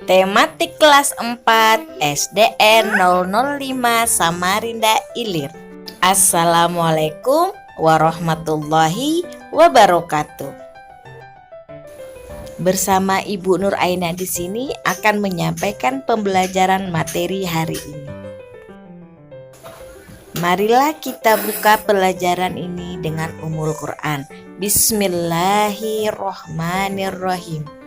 Tematik kelas 4 SDN 005 Samarinda Ilir. Assalamualaikum warahmatullahi wabarakatuh. Bersama Ibu Nur Aina di sini akan menyampaikan pembelajaran materi hari ini. Marilah kita buka pelajaran ini dengan Ummul Quran. Bismillahirrohmanirrohim.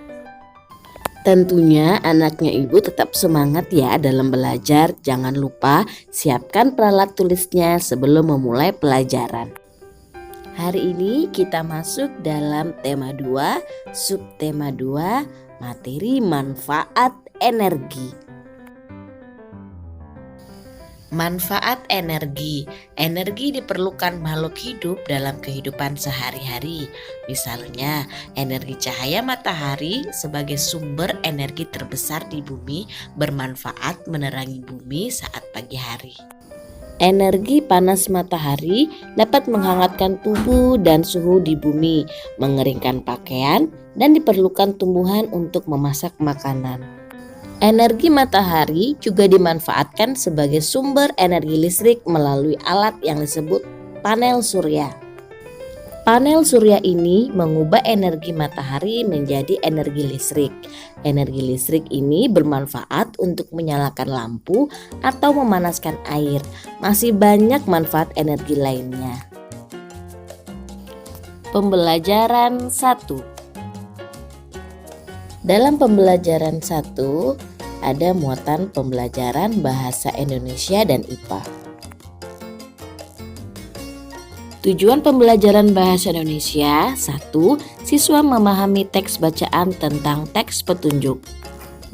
Tentunya anaknya ibu tetap semangat ya dalam belajar. Jangan lupa siapkan peralat tulisnya sebelum memulai pelajaran. Hari ini kita masuk dalam tema 2, subtema 2, materi manfaat energi. Manfaat energi. Energi diperlukan makhluk hidup dalam kehidupan sehari-hari. Misalnya, energi cahaya matahari sebagai sumber energi terbesar di bumi bermanfaat menerangi bumi saat pagi hari. Energi panas matahari dapat menghangatkan tubuh dan suhu di bumi, mengeringkan pakaian, dan diperlukan tumbuhan untuk memasak makanan. Energi matahari juga dimanfaatkan sebagai sumber energi listrik melalui alat yang disebut panel surya. Panel surya ini mengubah energi matahari menjadi energi listrik. Energi listrik ini bermanfaat untuk menyalakan lampu atau memanaskan air. Masih banyak manfaat energi lainnya. Pembelajaran 1. Dalam pembelajaran 1 ada muatan pembelajaran bahasa Indonesia dan IPA. Tujuan pembelajaran bahasa Indonesia: 1. Siswa memahami teks bacaan tentang teks petunjuk.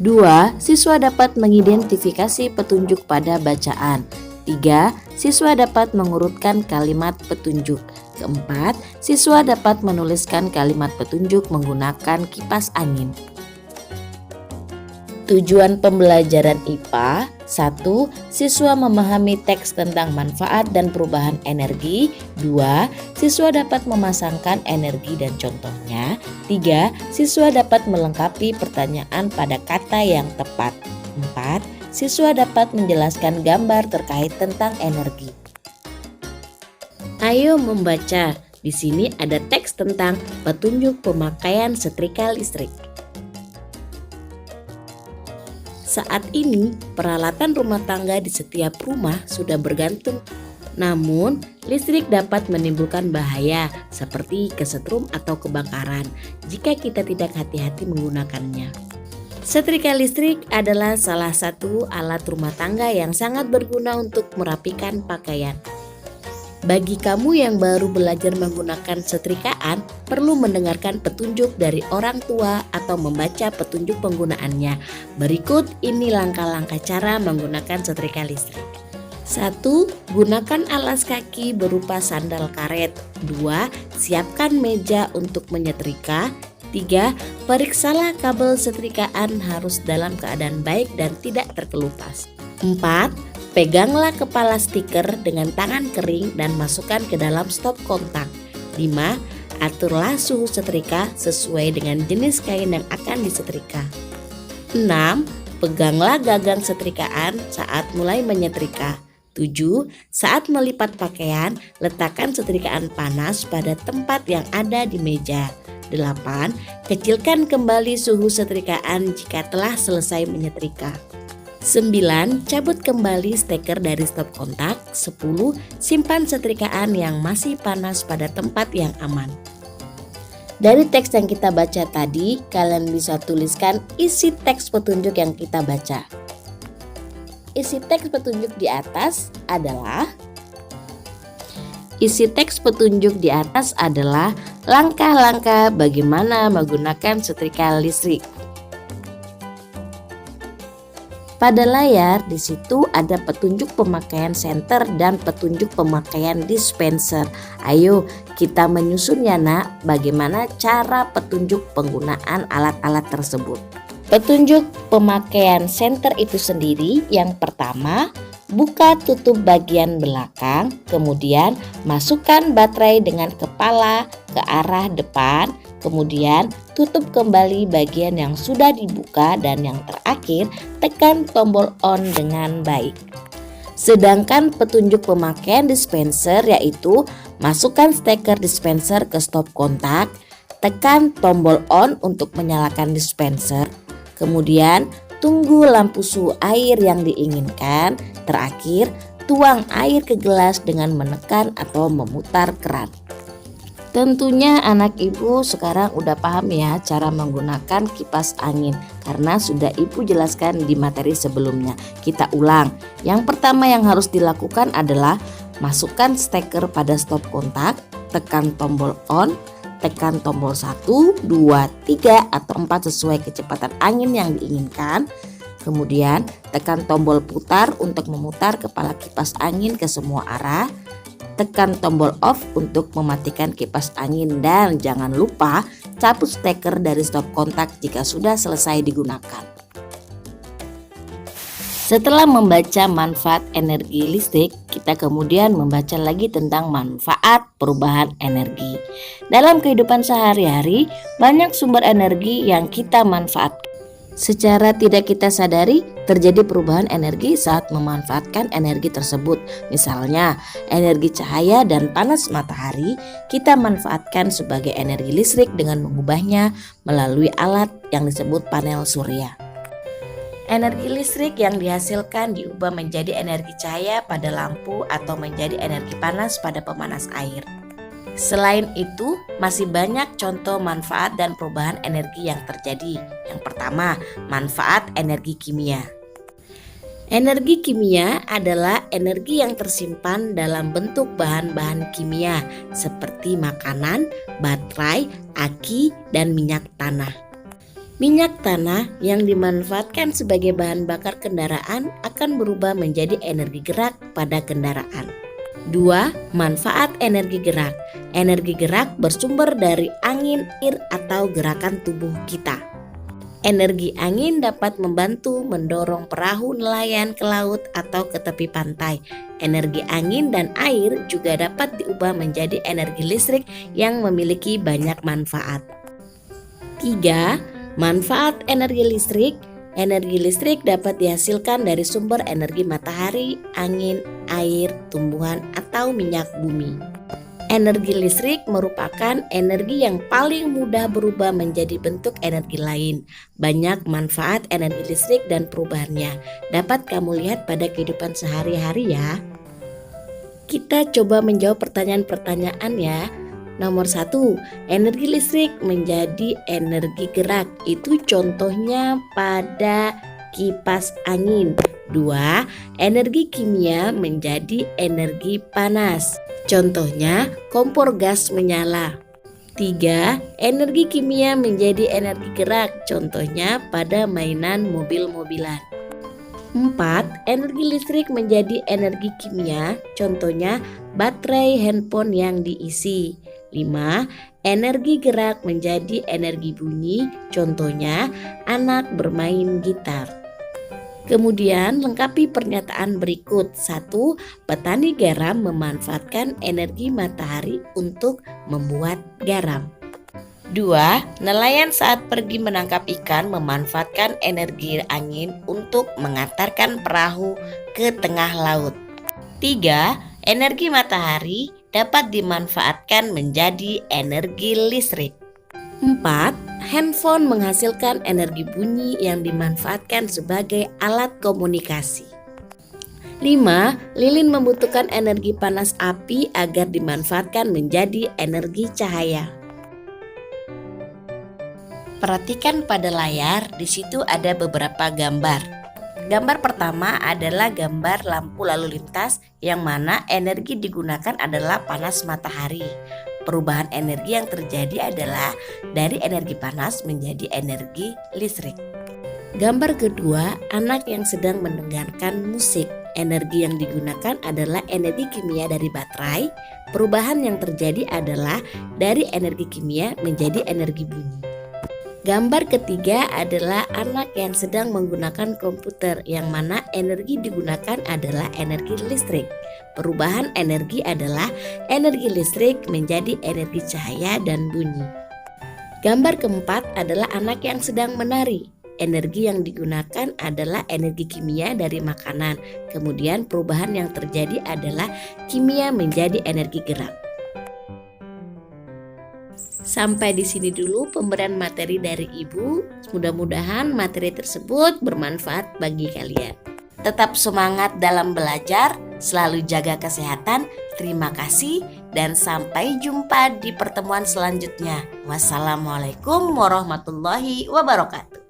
2. Siswa dapat mengidentifikasi petunjuk pada bacaan. 3. Siswa dapat mengurutkan kalimat petunjuk. 4. Siswa dapat menuliskan kalimat petunjuk menggunakan kipas angin. Tujuan pembelajaran IPA: 1. Siswa memahami teks tentang manfaat dan perubahan energi. 2. Siswa dapat memasangkan energi dan contohnya. 3. Siswa dapat melengkapi pertanyaan pada kata yang tepat. 4. Siswa dapat menjelaskan gambar terkait tentang energi. Ayo membaca. Di sini ada teks tentang petunjuk pemakaian setrika listrik. Saat ini, peralatan rumah tangga di setiap rumah sudah bergantung. Namun, listrik dapat menimbulkan bahaya seperti kesetrum atau kebakaran jika kita tidak hati-hati menggunakannya. Setrika listrik adalah salah satu alat rumah tangga yang sangat berguna untuk merapikan pakaian. Bagi kamu yang baru belajar menggunakan setrikaan, perlu mendengarkan petunjuk dari orang tua atau membaca petunjuk penggunaannya. Berikut ini langkah-langkah cara menggunakan setrika listrik. 1. Gunakan alas kaki berupa sandal karet. 2. Siapkan meja untuk menyetrika. 3. Periksalah kabel setrikaan harus dalam keadaan baik dan tidak terkelupas. 4. Peganglah kepala stiker dengan tangan kering dan masukkan ke dalam stop kontak. 5. Aturlah suhu setrika sesuai dengan jenis kain yang akan disetrika. 6. Peganglah gagang setrikaan saat mulai menyetrika. 7. Saat melipat pakaian, letakkan setrikaan panas pada tempat yang ada di meja. 8. Kecilkan kembali suhu setrikaan jika telah selesai menyetrika. 9. Cabut kembali steker dari stop kontak. 10. Simpan setrikaan yang masih panas pada tempat yang aman. Dari teks yang kita baca tadi, kalian bisa tuliskan isi teks petunjuk yang kita baca. Isi teks petunjuk di atas adalah langkah-langkah bagaimana menggunakan setrika listrik. Pada layar di situ ada petunjuk pemakaian senter dan petunjuk pemakaian dispenser. Ayo kita menyusun ya nak, bagaimana cara petunjuk penggunaan alat-alat tersebut. Petunjuk pemakaian senter itu sendiri, yang pertama, buka tutup bagian belakang, kemudian masukkan baterai dengan kepala ke arah depan, Kemudian tutup kembali bagian yang sudah dibuka dan yang terakhir tekan tombol on dengan baik. Sedangkan petunjuk pemakaian dispenser yaitu masukkan steker dispenser ke stop kontak, tekan tombol on untuk menyalakan dispenser, kemudian tunggu lampu suhu air yang diinginkan, terakhir tuang air ke gelas dengan menekan atau memutar keran. Tentunya anak ibu sekarang udah paham ya cara menggunakan kipas angin karena sudah ibu jelaskan di materi sebelumnya. Kita ulang. Yang pertama yang harus dilakukan adalah masukkan steker pada stop kontak, tekan tombol on, tekan tombol 1, 2, 3 atau 4 sesuai kecepatan angin yang diinginkan. Kemudian tekan tombol putar untuk memutar kepala kipas angin ke semua arah. Tekan tombol off untuk mematikan kipas angin dan jangan lupa cabut steker dari stop kontak jika sudah selesai digunakan. Setelah membaca manfaat energi listrik, kita kemudian membaca lagi tentang manfaat perubahan energi. Dalam kehidupan sehari-hari, banyak sumber energi yang kita manfaatkan. Secara tidak kita sadari, terjadi perubahan energi saat memanfaatkan energi tersebut. Misalnya, energi cahaya dan panas matahari kita manfaatkan sebagai energi listrik dengan mengubahnya melalui alat yang disebut panel surya. Energi listrik yang dihasilkan diubah menjadi energi cahaya pada lampu atau menjadi energi panas pada pemanas air. Selain itu, masih banyak contoh manfaat dan perubahan energi yang terjadi. Yang pertama, manfaat energi kimia. Energi kimia adalah energi yang tersimpan dalam bentuk bahan-bahan kimia seperti makanan, baterai, aki, dan minyak tanah. Minyak tanah yang dimanfaatkan sebagai bahan bakar kendaraan akan berubah menjadi energi gerak pada kendaraan. 2. Manfaat energi gerak. Energi gerak bersumber dari angin, air, atau gerakan tubuh kita. Energi angin dapat membantu mendorong perahu nelayan ke laut atau ke tepi pantai. Energi angin dan air juga dapat diubah menjadi energi listrik yang memiliki banyak manfaat. 3. Manfaat energi listrik. Energi listrik dapat dihasilkan dari sumber energi matahari, angin, air, tumbuhan, atau minyak bumi. Energi listrik merupakan energi yang paling mudah berubah menjadi bentuk energi lain. Banyak manfaat energi listrik dan perubahannya dapat kamu lihat pada kehidupan sehari-hari ya. Kita coba menjawab pertanyaan-pertanyaan ya. Nomor 1, energi listrik menjadi energi gerak. Itu contohnya pada kipas angin. 2, energi kimia menjadi energi panas. Contohnya kompor gas menyala. 3, energi kimia menjadi energi gerak. Contohnya pada mainan mobil-mobilan. 4, energi listrik menjadi energi kimia. Contohnya baterai handphone yang diisi. 5. Energi gerak menjadi energi bunyi, contohnya anak bermain gitar. Kemudian lengkapi pernyataan berikut. 1. Petani garam memanfaatkan energi matahari untuk membuat garam. 2. Nelayan saat pergi menangkap ikan memanfaatkan energi angin untuk mengantarkan perahu ke tengah laut. 3. Energi matahari dapat dimanfaatkan menjadi energi listrik. 4. Handphone menghasilkan energi bunyi yang dimanfaatkan sebagai alat komunikasi. 5. Lilin membutuhkan energi panas api agar dimanfaatkan menjadi energi cahaya. Perhatikan pada layar, di situ ada beberapa gambar. Gambar pertama adalah gambar lampu lalu lintas yang mana energi digunakan adalah panas matahari. Perubahan energi yang terjadi adalah dari energi panas menjadi energi listrik. Gambar kedua, anak yang sedang mendengarkan musik. Energi yang digunakan adalah energi kimia dari baterai. Perubahan yang terjadi adalah dari energi kimia menjadi energi bunyi. Gambar ketiga adalah anak yang sedang menggunakan komputer yang mana energi digunakan adalah energi listrik. Perubahan energi adalah energi listrik menjadi energi cahaya dan bunyi. Gambar keempat adalah anak yang sedang menari. Energi yang digunakan adalah energi kimia dari makanan. Kemudian perubahan yang terjadi adalah kimia menjadi energi gerak. Sampai di sini dulu pemberian materi dari Ibu. Mudah-mudahan materi tersebut bermanfaat bagi kalian. Tetap semangat dalam belajar, selalu jaga kesehatan. Terima kasih dan sampai jumpa di pertemuan selanjutnya. Wassalamualaikum warahmatullahi wabarakatuh.